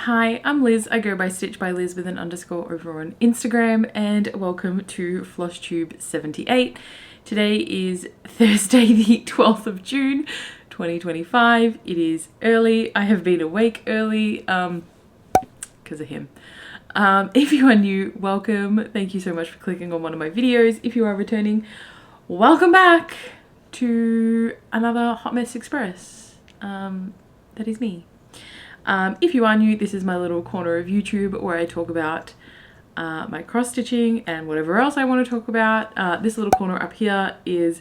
Hi, I'm Liz. I go by Stitch by Liz with an underscore over on Instagram, and welcome to Flosstube 78. Today is Thursday the 12th of June 2025. It is early. I have been awake early because of him. If you are new, welcome. Thank you so much for clicking on one of my videos. If you are returning, welcome back to another Hot Mess Express. That is me. If you are new, this is my little corner of YouTube where I talk about my cross stitching and whatever else I want to talk about. This little corner up here is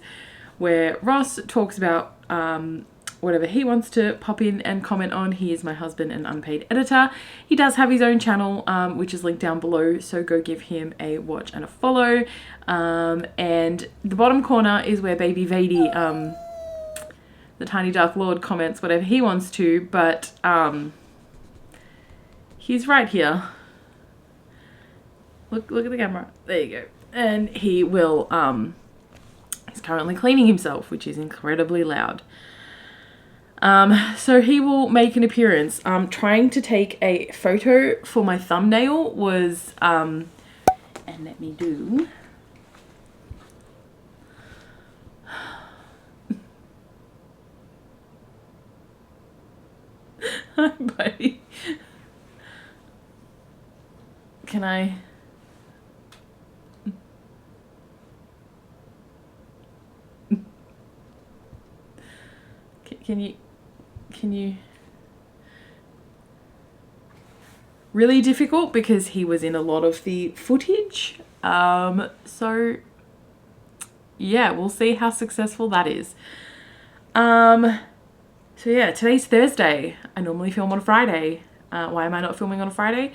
where Ross talks about whatever he wants to pop in and comment on. He is my husband and unpaid editor. He does have his own channel, which is linked down below, so go give him a watch and a follow. And the bottom corner is where baby Vady, the Tiny Dark Lord, comments whatever he wants to, but he's right here. Look at the camera. There you go. And he will, he's currently cleaning himself, which is incredibly loud. So he will make an appearance. Trying to take a photo for my thumbnail was, and let me do... Hi, buddy. Can I... Can you... Really difficult because he was in a lot of the footage. So yeah, we'll see how successful that is. So yeah, today's Thursday. I normally film on a Friday. Why am I not filming on a Friday?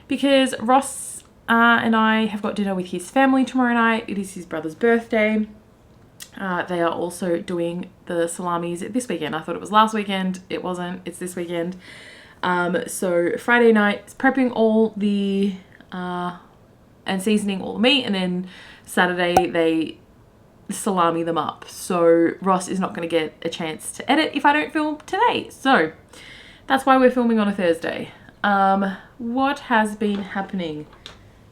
Because Ross and I have got dinner with his family tomorrow night. It is his brother's birthday. They are also doing the salamis this weekend. I thought it was last weekend. It wasn't. It's this weekend. So Friday night, prepping all the, and seasoning all the meat. And then Saturday, they salami them up. So Ross is not going to get a chance to edit if I don't film today. So that's why we're filming on a Thursday. What has been happening?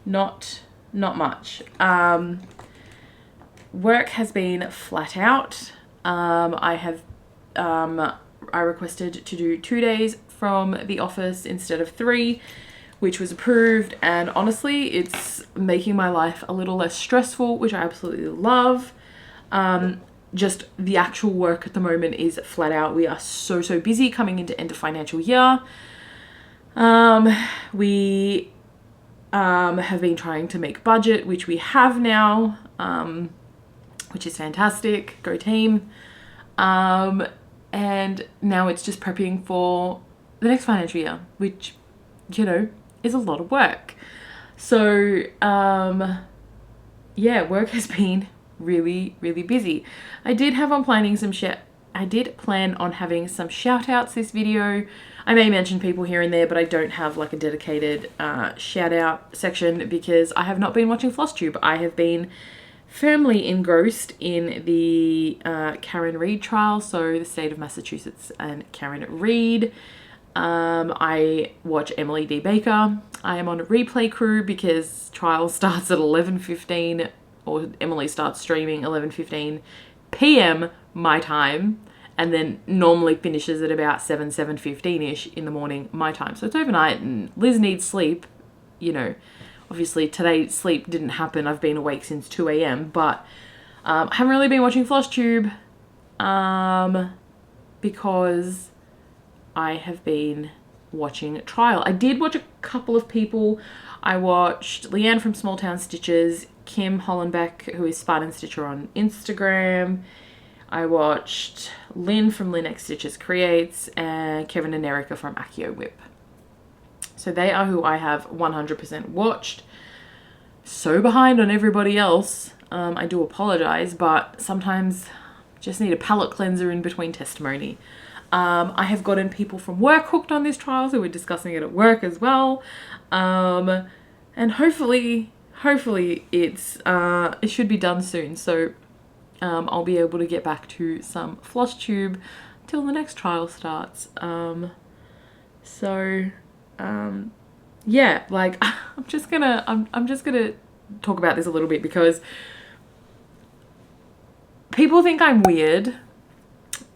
Not much. Work has been flat out. I requested to do 2 days from the office instead of 3, which was approved, and honestly it's making my life a little less stressful, which I absolutely love. Just the actual work at the moment is flat out. We are so busy coming into end of financial year. We have been trying to make budget, which we have now, which is fantastic. Go team. And now it's just prepping for the next financial year, which, you know, is a lot of work. So yeah, work has been really busy. I did plan on having some shout outs this video. I may mention people here and there, but I don't have like a dedicated shout out section because I have not been watching Flosstube. I have been firmly engrossed in the Karen Reid trial, so the state of Massachusetts and Karen Reid. I watch Emily D. Baker. I am on a replay crew because trial starts at 11:15, or Emily starts streaming 11:15 p.m. my time, and then normally finishes at about 7:15ish in the morning my time. So it's overnight, and Liz needs sleep. You know, obviously today sleep didn't happen. I've been awake since 2 a.m. but I haven't really been watching Flosstube because I have been watching trial. I did watch a couple of people. I watched Leanne from Small Town Stitches, Kim Hollenbeck, who is Spartan Stitcher on Instagram. I watched Lynn from Lynn X Stitches Creates, and Kevin and Erica from Accio Whip. So they are who I have 100% watched. So behind on everybody else. I do apologize, but sometimes just need a palate cleanser in between testimony. I have gotten people from work hooked on this trial, so we're discussing it at work as well. And hopefully it should be done soon. So I'll be able to get back to some Flosstube till the next trial starts. So yeah, like I'm just gonna talk about this a little bit because people think I'm weird,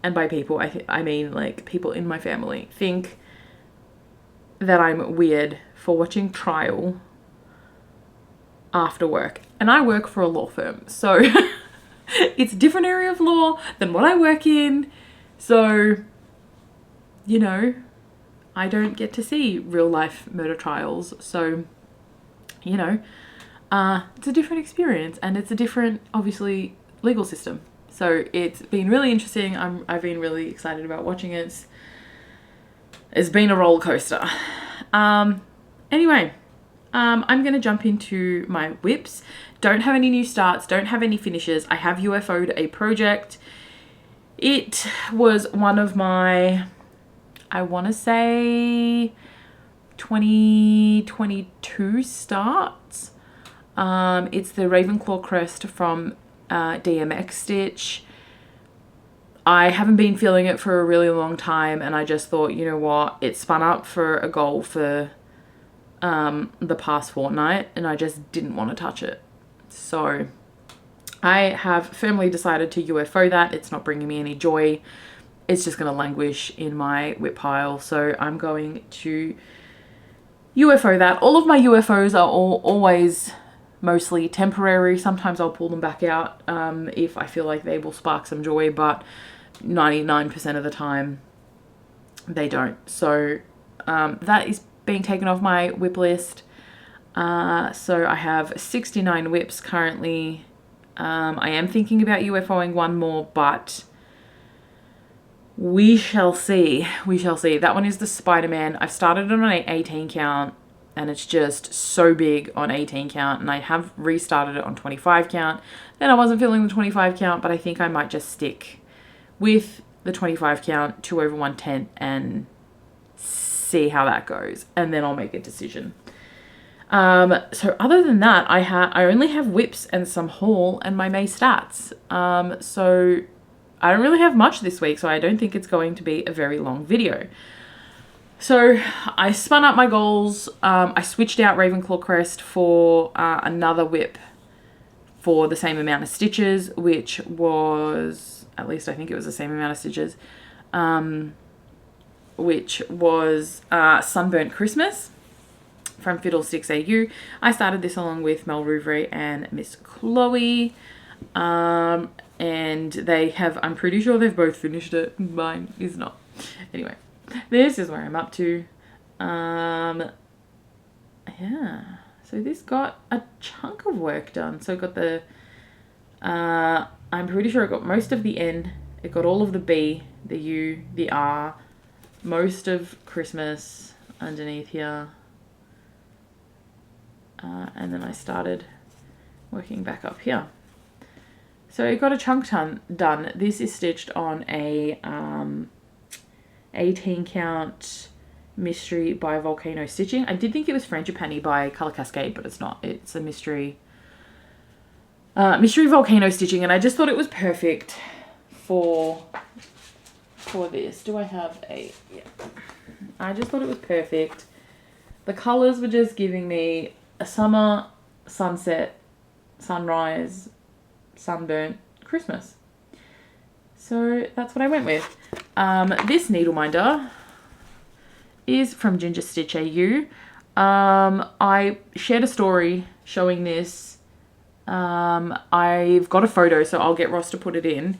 and by people I mean like people in my family think that I'm weird for watching Trial after work, and I work for a law firm, so it's a different area of law than what I work in, so you know, I don't get to see real life murder trials, so you know, it's a different experience, and it's a different, obviously, legal system. So it's been really interesting. I've been really excited about watching it. It's been a roller coaster. Anyway, I'm going to jump into my whips. Don't have any new starts, don't have any finishes. I have UFO'd a project. It was one of my, I want to say 2022 starts. It's the Ravenclaw crest from xstitch. I haven't been feeling it for a really long time, and I just thought, you know what, it spun up for a goal for the past fortnight, and I just didn't want to touch it. So I have firmly decided to UFO that. It's not bringing me any joy. It's just going to languish in my whip pile. So I'm going to UFO that. All of my UFOs are always mostly temporary. Sometimes I'll pull them back out if I feel like they will spark some joy, but 99% of the time they don't. So that is being taken off my whip list. So I have 69 whips currently. I am thinking about UFOing one more, but we shall see. We shall see. That one is the Spider-Man. I've started on an 18 count, and it's just so big on 18 count, and I have restarted it on 25 count. Then I wasn't feeling the 25 count, but I think I might just stick with the 25 count, 2 over 1/10, and see how that goes, and then I'll make a decision. So other than that, I only have whips and some haul and my May stats. So I don't really have much this week, so I don't think it's going to be a very long video. So I spun up my goals. I switched out Ravenclaw crest for another whip for the same amount of stitches, which was, at least I think it was the same amount of stitches, which was Sunburnt Christmas from FiddlesticksAU. I started this along with Mel Rouvray and Miss Chloe, and they have, I'm pretty sure they've both finished it. Mine is not. Anyway, this is where I'm up to. Yeah, so this got a chunk of work done. So it got the, I'm pretty sure it got most of the N, it got all of the B, the U, the R, most of Christmas underneath here. And then I started working back up here. So it got a chunk done. This is stitched on a 18 count mystery by Volcano Stitching. I did think it was Frangipani by Colour Cascade, but it's not. It's a mystery Volcano Stitching, and I just thought it was perfect for this. Do I have a, yeah. I just thought it was perfect. The colours were just giving me a summer, sunset, sunrise, sunburnt, Christmas. So that's what I went with. This needle minder is from xstitch.au. I shared a story showing this. I've got a photo, so I'll get Ross to put it in.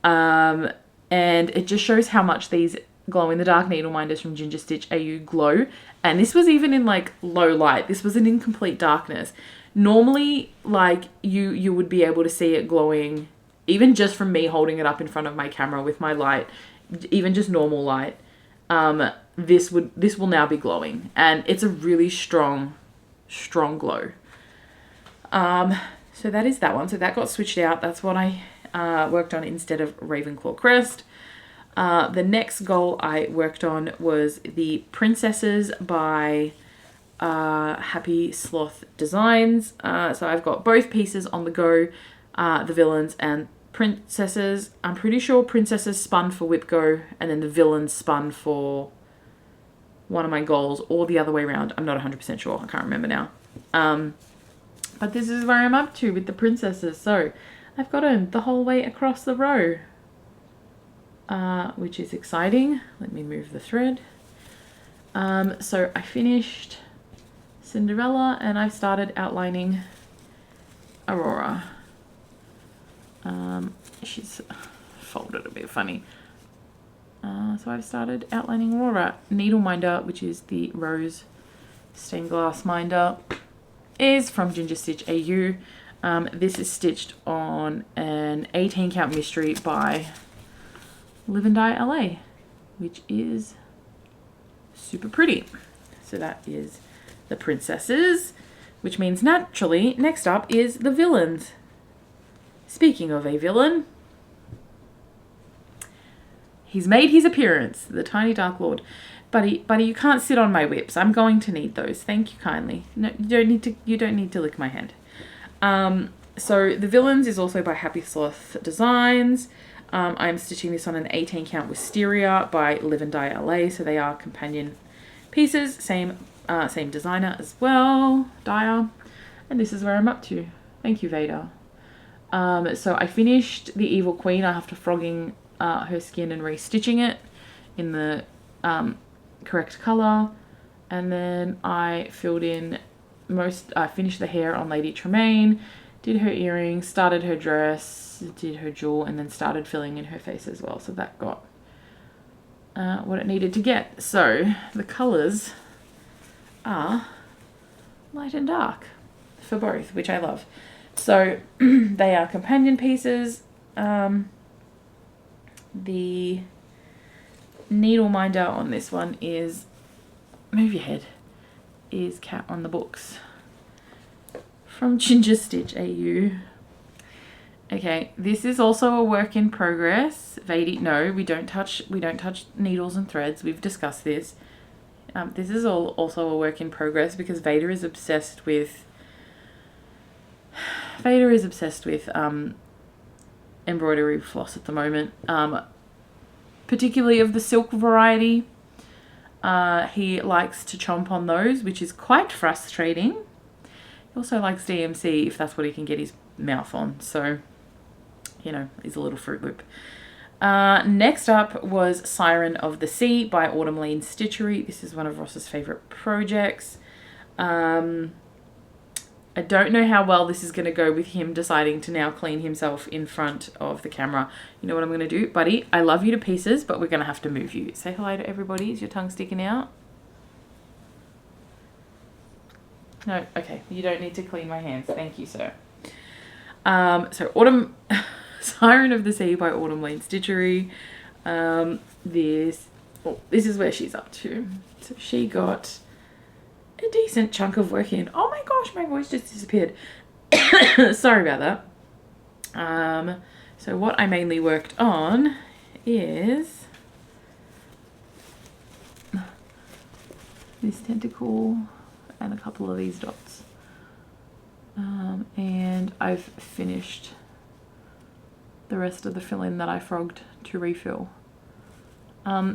And it just shows how much these glow-in-the-dark needle minders from xstitch.au glow. And this was even in like low light. This wasn't in complete darkness. Normally, like you would be able to see it glowing, even just from me holding it up in front of my camera with my light, even just normal light. This will now be glowing, and it's a really strong glow. So that is that one. So that got switched out. That's what I worked on instead of Ravenclaw crest. The next goal I worked on was the Princesses by Happy Sloth Designs. So I've got both pieces on the go, the villains and princesses. I'm pretty sure princesses spun for Whip Go, and then the villains spun for one of my goals, or the other way around. I'm not 100% sure. I can't remember now. But this is where I'm up to with the princesses. So I've gotten the whole way across the row, which is exciting. Let me move the thread. So I finished Cinderella and I started outlining Aurora. She's folded a bit funny. So I've started outlining Aurora. Needle minder, which is the rose stained glass minder, is from xstitch.au. This is stitched on an 18 count mystery by Live and Die LA, which is super pretty. So that is the princesses, which means naturally next up is the villains. Speaking of a villain, he's made his appearance, the Tiny Dark Lord. Buddy, you can't sit on my whips. I'm going to need those. Thank you kindly. No, you don't need to lick my hand. So the villains is also by Happy Sloth Designs. I'm stitching this on an 18 count Wisteria by Live and Die LA. So they are companion pieces, same designer as well, Dyer. And this is where I'm up to. Thank you, Vader. So I finished the Evil Queen. I have to frogging her skin and restitching it in the correct color, and then I filled in I finished the hair on Lady Tremaine, did her earrings, started her dress, did her jewel, and then started filling in her face as well. So that got what it needed to get. So the colors are light and dark for both, which I love. So they are companion pieces. The needle minder on this one is, move your head, is Cat on the Books from xstitch.au. Okay, this is also a work in progress. Vadi, no, we don't touch needles and threads. We've discussed this. This is also a work in progress because Vader is obsessed with embroidery floss at the moment, particularly of the silk variety. He likes to chomp on those, which is quite frustrating. He also likes DMC if that's what he can get his mouth on. So, you know, he's a little Fruit Loop. Next up was Siren of the Sea by Autumn Lane Stitchery. This is one of Ross's favourite projects. I don't know how well this is going to go with him deciding to now clean himself in front of the camera. You know what I'm going to do? Buddy, I love you to pieces, but we're going to have to move you. Say hello to everybody. Is your tongue sticking out? No? Okay. You don't need to clean my hands. Thank you, sir. So Siren of the Sea by Autumn Lane Stitchery. This is where she's up to. So she got a decent chunk of work in. Oh my gosh, my voice just disappeared. Sorry about that. So what I mainly worked on is this tentacle and a couple of these dots. And I've finished the rest of the fill-in that I frogged to refill.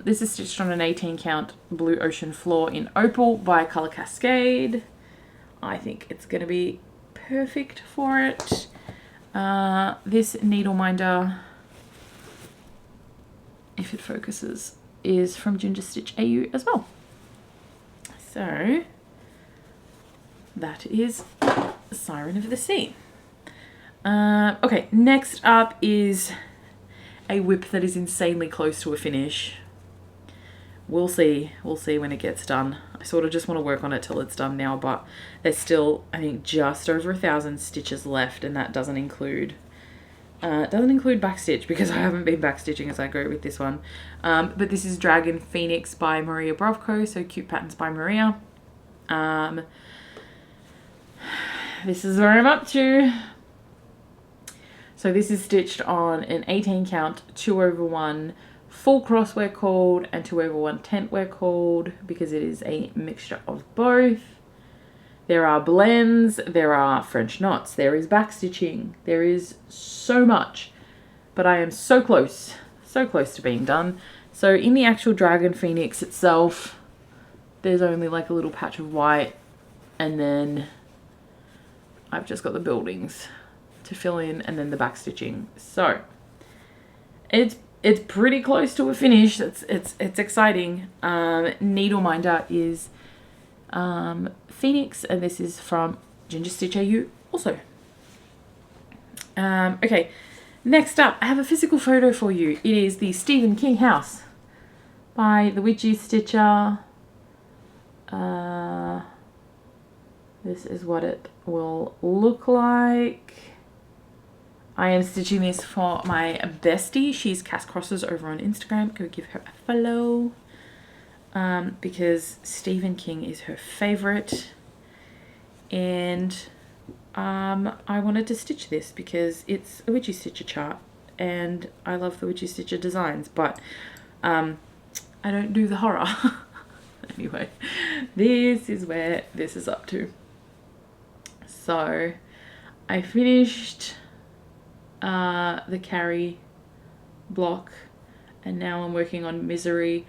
This is stitched on an 18 count Blue Ocean Floor in Opal by Colour Cascade. I think it's going to be perfect for it. This needle minder, if it focuses, is from xstitch.au as well. So that is Siren of the Sea. Okay, next up is a whip that is insanely close to a finish. We'll see when it gets done. I sort of just want to work on it till it's done now, but there's still, I think, just over 1,000 stitches left, and that doesn't include backstitch because I haven't been backstitching as I go with this one. But this is Dragon Phoenix by Maria Brovko, so Cute Patterns by Maria. This is where I'm up to. So this is stitched on an 18 count 2/1 full crosswear cord and 2/1 tent wear cord because it is a mixture of both. There are blends, there are French knots, there is backstitching, there is so much, but I am so close to being done. So in the actual Dragon Phoenix itself, there's only like a little patch of white, and then I've just got the buildings to fill in, and then the back stitching. So it's pretty close to a finish. It's exciting. Needleminder is Phoenix, and this is from xstitch.AU also. Okay, next up, I have a physical photo for you. It is the Stephen King house by the Witchy stitcher. This is what it will look like. I am stitching this for my bestie. She's Cass Crosses over on Instagram. Go give her a follow. Because Stephen King is her favorite. And I wanted to stitch this because it's a Witchy Stitcher chart. And I love the Witchy Stitcher designs. But I don't do the horror. Anyway, this is where this is up to. So I finished the Carrie block, and now I'm working on Misery,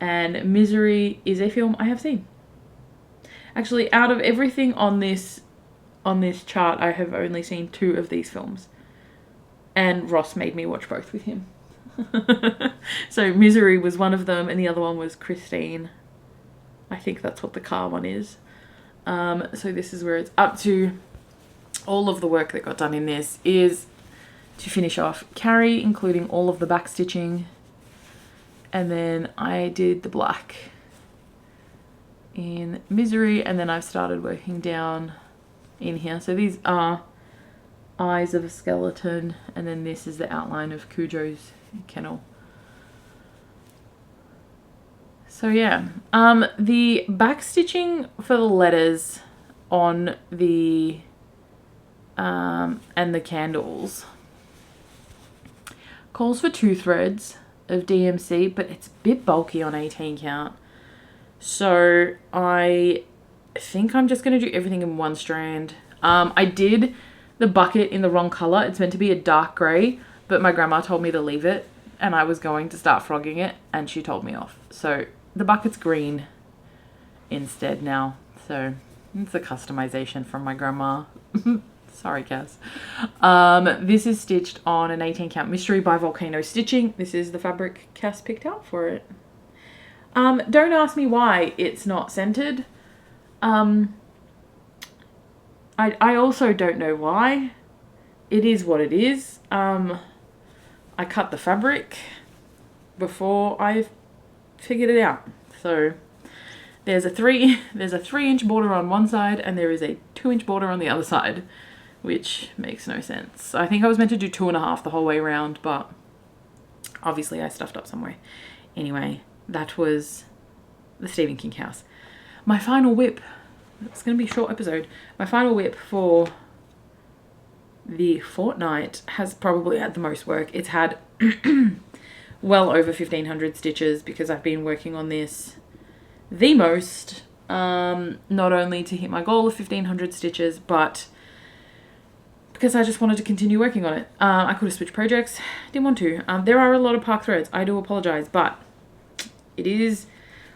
and Misery is a film I have seen. Actually, out of everything on this chart, I have only seen 2 of these films, and Ross made me watch both with him. So Misery was one of them, and the other one was Christine. I think that's what the car one is. So this is where it's up to. All of the work that got done in this is to finish off Carrie, including all of the back stitching. And then I did the black in Misery, and then I've started working down in here. So these are eyes of a skeleton, and then this is the outline of Cujo's kennel. So yeah, the back stitching for the letters on the and the candles calls for 2 threads of DMC, but it's a bit bulky on 18 count. So I think I'm just going to do everything in 1 strand. I did the bucket in the wrong color. It's meant to be a dark gray, but my grandma told me to leave it, and I was going to start frogging it, and she told me off. So the bucket's green instead now. So it's a customization from my grandma. Sorry, Cass. This is stitched on an 18 count Mystery by Volcano Stitching. This is the fabric Cass picked out for it. Don't ask me why it's not centered. I also don't know why. It is what it is. I cut the fabric before I figured it out. So there's a 3-inch border on one side, and there is a 2-inch border on the other side, which makes no sense. I think I was meant to do 2.5 the whole way around, but obviously I stuffed up somewhere. Anyway, that was the Stephen King house. My final whip, it's going to be a short episode. My final whip for the fortnight has probably had the most work. It's had well over 1,500 stitches because I've been working on this the most, not only to hit my goal of 1,500 stitches, but because I just wanted to continue working on it. I could have switched projects, didn't want to. There are a lot of park threads, I do apologize, but it is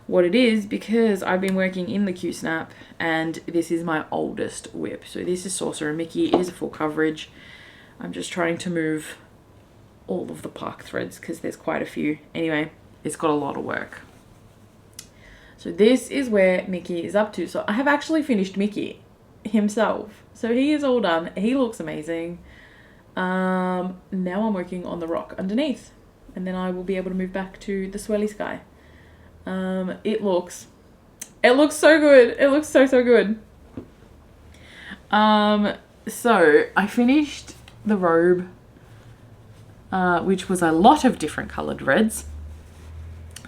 what it is because I've been working in the Q-snap, and this is my oldest whip. So this is Sorcerer Mickey. It is a full coverage. I'm just trying to move all of the park threads because there's quite a few. Anyway, it's got a lot of work. So this is where Mickey is up to. So I have actually finished Mickey himself. So he is all done. He looks amazing. Now I'm working on the rock underneath, and then I will be able to move back to the swirly sky. It looks so good. It looks so good. So I finished the robe, which was a lot of different colored reds.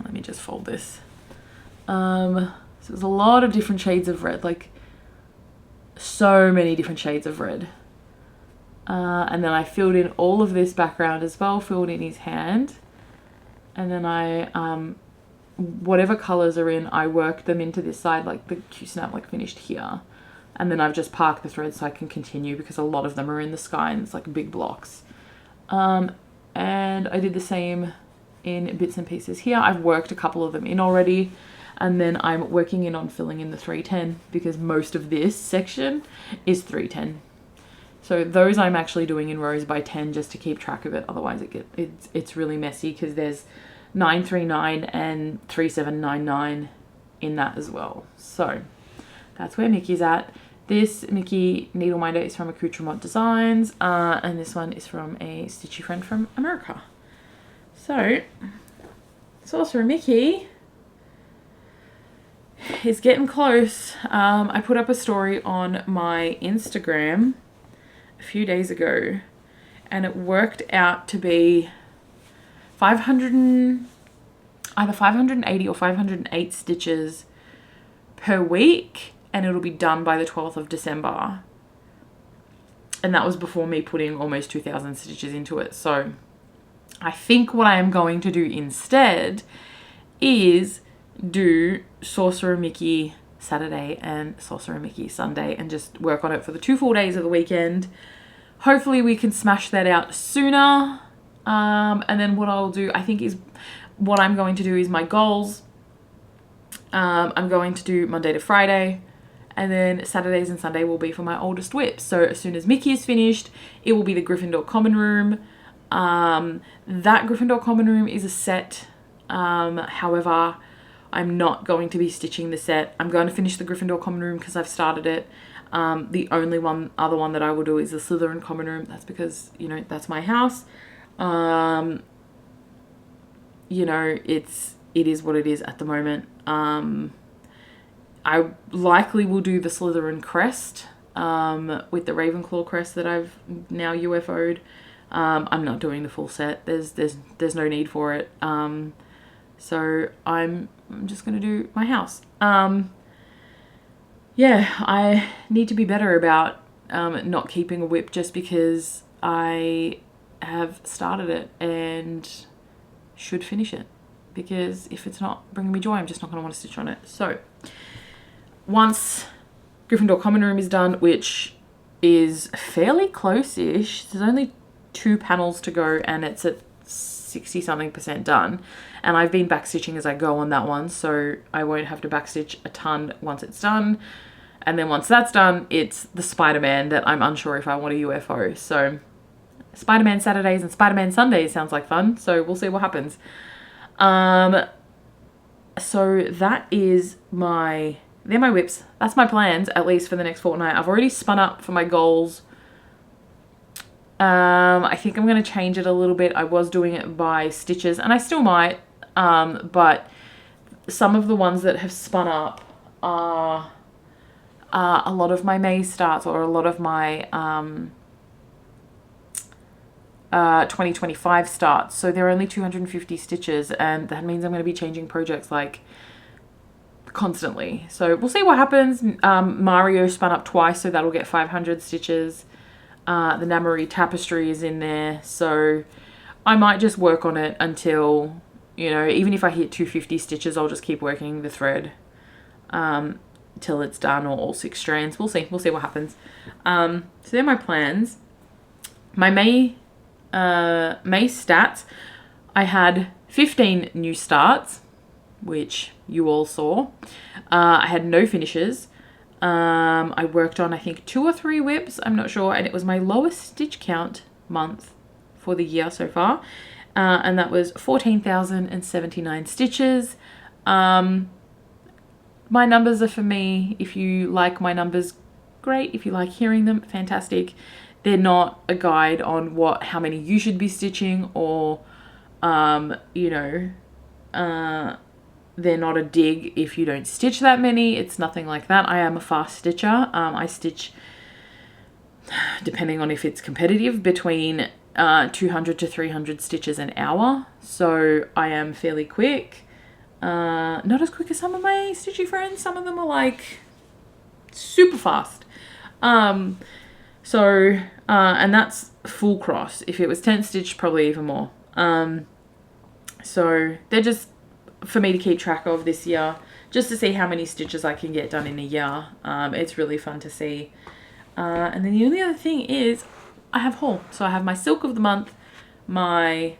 Let me just fold this. So there's a lot of different shades of red, like so many different shades of red. And then I filled in all of this background as well, filled in his hand. And then I, whatever colors are in, I worked them into this side, like the Q-snap like finished here. And then I've just parked the threads so I can continue because a lot of them are in the sky and it's like big blocks. And I did the same in bits and pieces here. I've worked a couple of them in already. And then I'm working in on filling in the 310 because most of this section is 310. So those I'm actually doing in rows by 10 just to keep track of it. Otherwise it's really messy because there's 939 and 3799 in that as well. So that's where Mickey's at. This Mickey needle minder is from Accoutrement Designs, and this one is from a stitchy friend from America. So Sorcerer Mickey is getting close. I put up a story on my Instagram a few days ago, and it worked out to be either 580 or 508 stitches per week, and it'll be done by the 12th of December. And that was before me putting almost 2,000 stitches into it. So I think what I am going to do instead is do Sorcerer Mickey Saturday and Sorcerer Mickey Sunday and just work on it for the 2 full days of the weekend. Hopefully we can smash that out sooner. And then what I'll do, I think, is what I'm going to do is my goals. I'm going to do Monday to Friday, and then Saturdays and Sunday will be for my oldest whip. So as soon as Mickey is finished, it will be the Gryffindor common room. That Gryffindor common room is a set. However, I'm not going to be stitching the set. I'm going to finish the Gryffindor common room because I've started it. The only other one that I will do is the Slytherin common room. That's because, you know, that's my house. You know, it is what it is at the moment. I likely will do the Slytherin crest, with the Ravenclaw crest that I've now UFO'd. I'm not doing the full set. There's no need for it. So I'm just gonna do my house. Yeah, I need to be better about not keeping a whip just because I have started it and should finish it, because if it's not bringing me joy, I'm just not going to want to stitch on it. So once Gryffindor common room is done, which is fairly close-ish, there's only 2 panels to go and it's at 60-something% done, and I've been backstitching as I go on that one, so I won't have to backstitch a ton once it's done. And then once that's done, it's the Spider-Man that I'm unsure if I want to UFO. So Spider-Man Saturdays and Spider-Man Sundays sounds like fun, so we'll see what happens. So they're my whips. That's my plans, at least for the next fortnight. I've already spun up for my goals. I think I'm going to change it a little bit. I was doing it by stitches, and I still might, but some of the ones that have spun up are a lot of my May starts, or a lot of my 2025 starts. So they're only 250 stitches, and that means I'm going to be changing projects like constantly. So we'll see what happens. Mario spun up twice, so that'll get 500 stitches. The Namari tapestry is in there, so I might just work on it until, you know, even if I hit 250 stitches, I'll just keep working the thread till it's done, or all 6 strands. We'll see what happens. So they're my plans. My May stats, I had 15 new starts, which you all saw. I had no finishes. I worked on, I think, 2 or 3 whips, I'm not sure, and it was my lowest stitch count month for the year so far, and that was 14,079 stitches. My numbers are for me. If you like my numbers, great. If you like hearing them, fantastic. They're not a guide on how many you should be stitching, or you know, they're not a dig if you don't stitch that many. It's nothing like that. I am a fast stitcher. I stitch, depending on if it's competitive, between 200 to 300 stitches an hour. So I am fairly quick. Not as quick as some of my stitchy friends. Some of them are like super fast. And that's full cross. If it was 10 stitch, probably even more. So they're just for me to keep track of this year, just to see how many stitches I can get done in a year. It's really fun to see. And then the only other thing is I have haul. So I have my silk of the month, my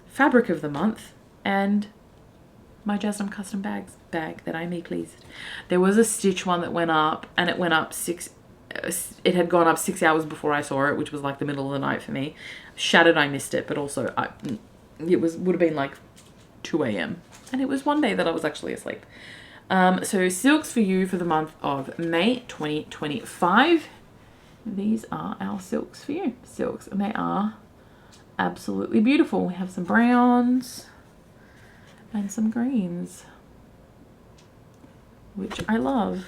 fabric of the month, and my Jasmine Custom Bags bag that I me pleased. There was a Stitch one that went up, and it went up it had gone up 6 hours before I saw it, which was like the middle of the night for me. Shattered, I missed it, but also would have been like 2 a.m. and it was one day that I was actually asleep. So silks for you for the month of May 2025. These are our silks for you. Silks, and they are absolutely beautiful. We have some browns and some greens, which I love.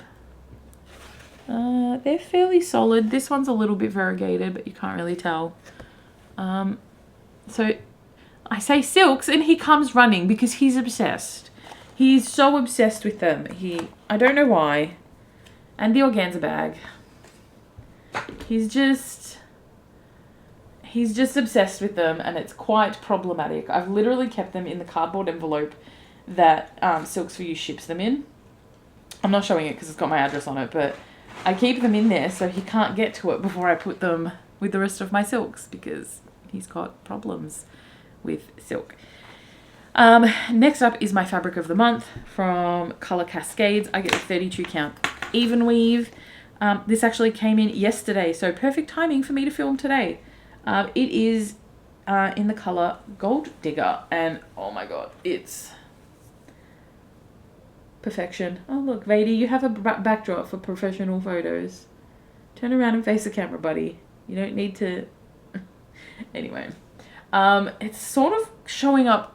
They're fairly solid. This one's a little bit variegated, but you can't really tell. So I say silks and he comes running because he's obsessed. He's so obsessed with them. I don't know why. And the organza bag. He's just obsessed with them, and it's quite problematic. I've literally kept them in the cardboard envelope that Silks for You ships them in. I'm not showing it because it's got my address on it, but I keep them in there so he can't get to it before I put them with the rest of my silks because he's got problems with silk. Next up is my fabric of the month from Color Cascades. I get a 32 count even weave. This actually came in yesterday, so perfect timing for me to film today. It is in the color Gold Digger, and oh my god, it's perfection. Oh look, Vadi, you have a backdrop for professional photos. Turn around and face the camera, buddy. You don't need to... Anyway, it's sort of showing up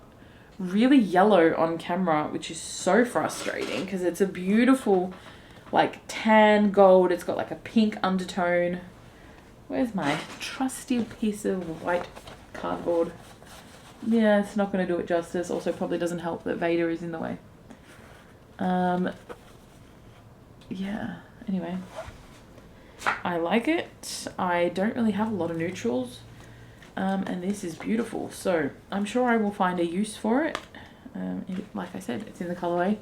really yellow on camera, which is so frustrating because it's a beautiful like tan gold. It's got like a pink undertone. Where's my trusty piece of white cardboard? Yeah, it's not going to do it justice. Also probably doesn't help that Vader is in the way. Yeah, anyway, I like it. I don't really have a lot of neutrals, and this is beautiful, so I'm sure I will find a use for it. Like I said, it's in the colorway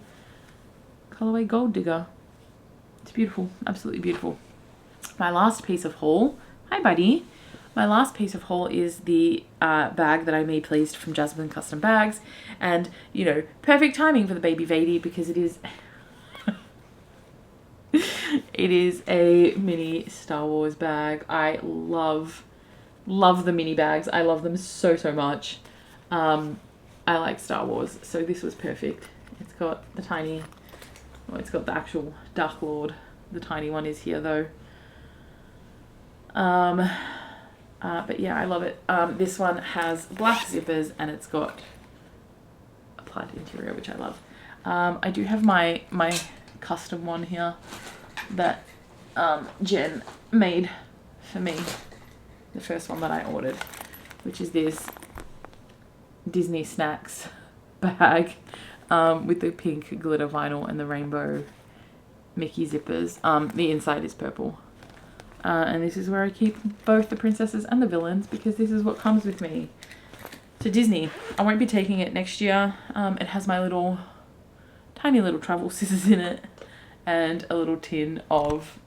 Gold Digger. It's beautiful, absolutely beautiful. My last piece of haul, hi buddy, my last piece of haul is the bag that I made pleased from Jasmine Custom Bags, and you know, perfect timing for the baby Vadi because it is it is a mini Star Wars bag. I love the mini bags. I love them so much. I like Star Wars, so this was perfect. It's got the tiny, well, it's got the actual Dark Lord. The tiny one is here though. But yeah, I love it. This one has black zippers and it's got a plaid interior, which I love. I do have my custom one here that Jen made for me, the first one that I ordered, which is this Disney Snacks bag with the pink glitter vinyl and the rainbow Mickey zippers. The inside is purple. And this is where I keep both the princesses and the villains because this is what comes with me to Disney. I won't be taking it next year. It has my tiny little travel scissors in it and a little tin of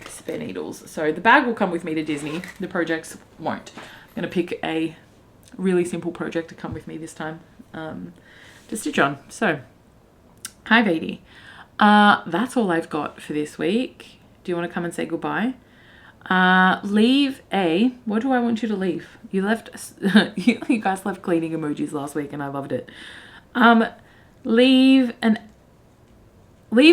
spare needles. So the bag will come with me to Disney. The projects won't. I'm going to pick a really simple project to come with me this time to stitch on. So, hi Vadi. That's all I've got for this week. Do you want to come and say goodbye? Leave a... What do I want you to leave? You left... you guys left cleaning emojis last week and I loved it. Leave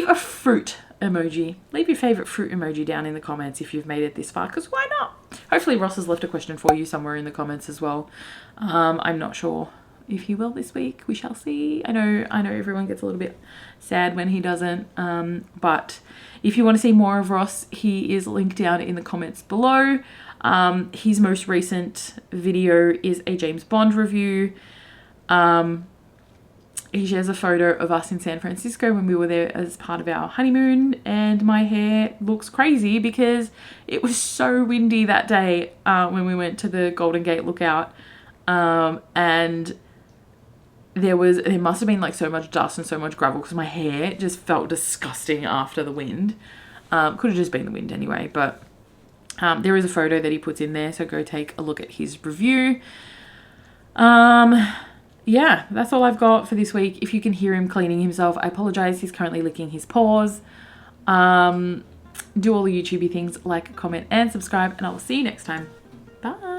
a fruit emoji. Leave your favourite fruit emoji down in the comments if you've made it this far, because why not? Hopefully Ross has left a question for you somewhere in the comments as well. I'm not sure if he will this week. We shall see. I know everyone gets a little bit sad when he doesn't, but if you want to see more of Ross, he is linked down in the comments below. His most recent video is a James Bond review. He shares a photo of us in San Francisco when we were there as part of our honeymoon, and my hair looks crazy because it was so windy that day when we went to the Golden Gate Lookout, and there must have been like so much dust and so much gravel because my hair just felt disgusting after the wind. Could have just been the wind anyway, but there is a photo that he puts in there, so go take a look at his review. yeah, that's all I've got for this week. If you can hear him cleaning himself, I apologize. He's currently licking his paws. Do all the YouTubey things, like, comment and subscribe, and I will see you next time. Bye.